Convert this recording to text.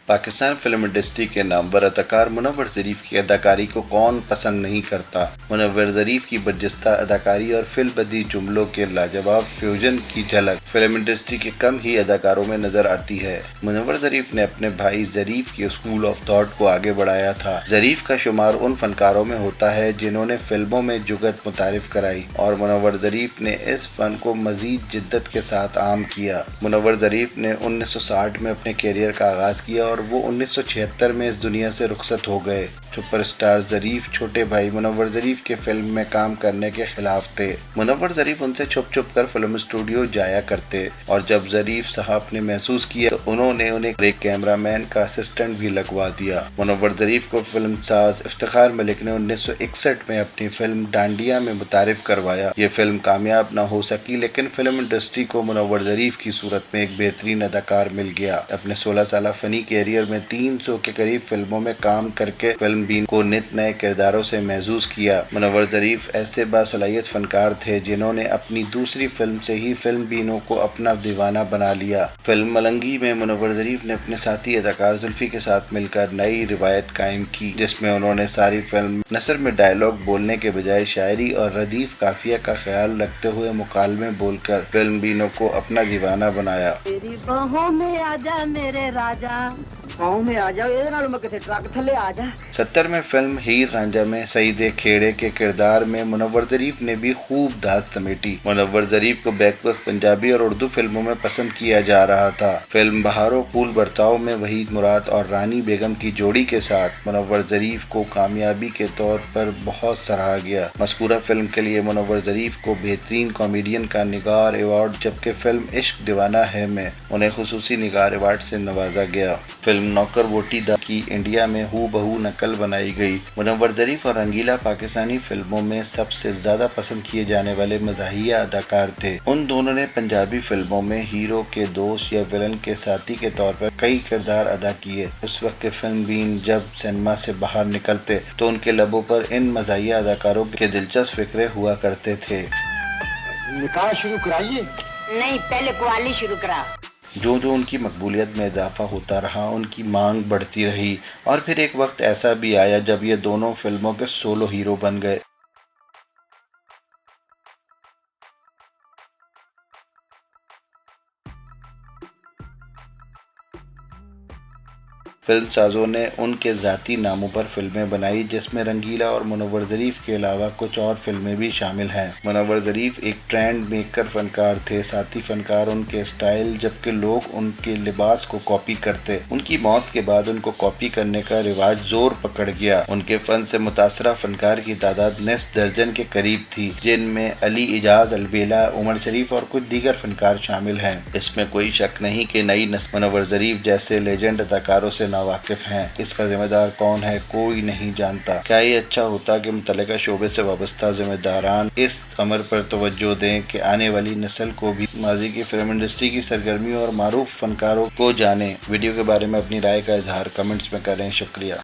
Pakistan film industry کے نامور اداکار منور ظریف کی اداکاری کو کون پسند نہیں کرتا۔ منور ظریف کی برجستہ اداکاری اور فل بدی جملوں کے لاجواب فیوژن کی جھلک فلم انڈسٹری کے کم ہی اداکاروں میں نظر آتی ہے۔ منور ظریف نے اپنے بھائی ظریف کی اسکول آف تھاٹ کو آگے بڑھایا تھا۔ ظریف کا شمار ان فنکاروں میں ہوتا ہے جنہوں نے فلموں میں جگت متعارف کرائی اور منور ظریف نے اس فن کو مزید جدت کے ساتھ عام کیا۔ منور ظریف نے 1960 میں اپنے کیریئر کا آغاز کیا اور وہ 1976 میں اس دنیا سے رخصت ہو گئے۔ سپر اسٹار ظریف چھوٹے بھائی منور ظریف کے فلم میں کام کرنے کے خلاف تھے۔ منور ظریف ان سے چھپ چھپ کر فلم اسٹوڈیو جایا کرتے اور جب ظریف صاحب نے محسوس کیا تو انہوں نے انہیں ایک کیمرہ مین کا اسسٹنٹ بھی لگوا دیا۔ منور ظریف کو فلم ساز افتخار ملک نے 1961 میں اپنی فلم ڈانڈیا میں متعارف کروایا۔ یہ فلم کامیاب نہ ہو سکی لیکن فلم انڈسٹری کو منور ظریف کی صورت میں ایک بہترین اداکار مل گیا۔ اپنے 16 سالہ فنی کیریئر میں 300 کے قریب فلموں میں کام کر کے فلم بین کو نت نئے کرداروں سے محظوظ کیا۔ منور ظریف ایسے باصلاحیت فنکار تھے جنہوں نے اپنی دوسری فلم سے ہی فلم بینوں کو اپنا دیوانہ بنا لیا۔ فلم ملنگی میں منور ظریف نے اپنے ساتھی اداکار زلفی کے ساتھ مل کر نئی روایت قائم کی جس میں انہوں نے ساری فلم نثر میں ڈائیلاگ بولنے کے بجائے شاعری اور ردیف قافیہ کا خیال رکھتے ہوئے مکالمے بول کر فلم بینوں کو اپنا دیوانہ بنایا۔ تیری باہوں میں آجا میرے راجا، باہوں میں آجا، یہ نال میں کسی ٹرک تھلے آجا۔ 70 میں فلم ہیر رانجھا میں سعید کھیڑے کے کردار میں منور ظریف نے بھی خوب دھاس سمیٹی۔ منور ظریف کو بیک وقت پنجابی اور اردو فلموں میں پسند کیا جا رہا تھا۔ فلم بہارو پھول برتاؤ میں وحید مراد اور رانی بیگم کی جوڑی کے ساتھ منور ظریف کو کامیابی کے طور پر بہت سراہا گیا۔ مذکورہ فلم کے لیے منور ظریف کو بہترین کامیڈین کا نگار ایوارڈ جبکہ فلم عشق دیوانہ ہے میں انہیں خصوصی نگار ایوارڈ سے نوازا گیا۔ فلم نوکر ووٹی دا کی انڈیا میں ہو بہو نقل بنائی گئی۔ منور ظریف اور رنگیلا پاکستانی فلموں میں سب سے زیادہ پسند کیے جانے والے مزاحیہ اداکار تھے۔ ان دونوں نے پنجابی فلموں میں ہیرو کے دوست یا ویلن کے ساتھی کے طور پر کئی کردار ادا کیے۔ اس وقت کے فلم بین جب سینما سے باہر نکلتے تو ان کے لبوں پر ان مزاحیہ اداکاروں کے دلچسپ فقرے ہوا کرتے تھے۔ نکاح شروع کرائیے؟ نہیں، پہلے قوالی شروع کرا۔ جو ان کی مقبولیت میں اضافہ ہوتا رہا ان کی مانگ بڑھتی رہی اور پھر ایک وقت ایسا بھی آیا جب یہ دونوں فلموں کے سولو ہیرو بن گئے۔ فلم سازوں نے ان کے ذاتی ناموں پر فلمیں بنائی جس میں رنگیلا اور منور ظریف کے علاوہ کچھ اور فلمیں بھی شامل ہیں۔ منور ظریف ایک ٹرینڈ میکر فنکار تھے، ساتھی فنکار ان کے سٹائل جبکہ لوگ ان کے لباس کو کاپی کرتے۔ ان کی موت کے بعد ان کو کاپی کرنے کا رواج زور پکڑ گیا۔ ان کے فن سے متاثرہ فنکار کی تعداد نصف درجن کے قریب تھی جن میں علی اعجاز، البیلا، عمر شریف اور کچھ دیگر فنکار شامل ہیں۔ اس میں کوئی شک نہیں کہ نئی نسل منور ظریف جیسے لیجنڈ اداکاروں سے ناواقف ہیں۔ اس کا ذمہ دار کون ہے کوئی نہیں جانتا۔ کیا یہ اچھا ہوتا کہ متعلقہ شعبے سے وابستہ ذمہ داران اس امر پر توجہ دیں کہ آنے والی نسل کو بھی ماضی کی فلم انڈسٹری کی سرگرمیوں اور معروف فنکاروں کو جانیں۔ ویڈیو کے بارے میں اپنی رائے کا اظہار کمنٹس میں کریں۔ شکریہ۔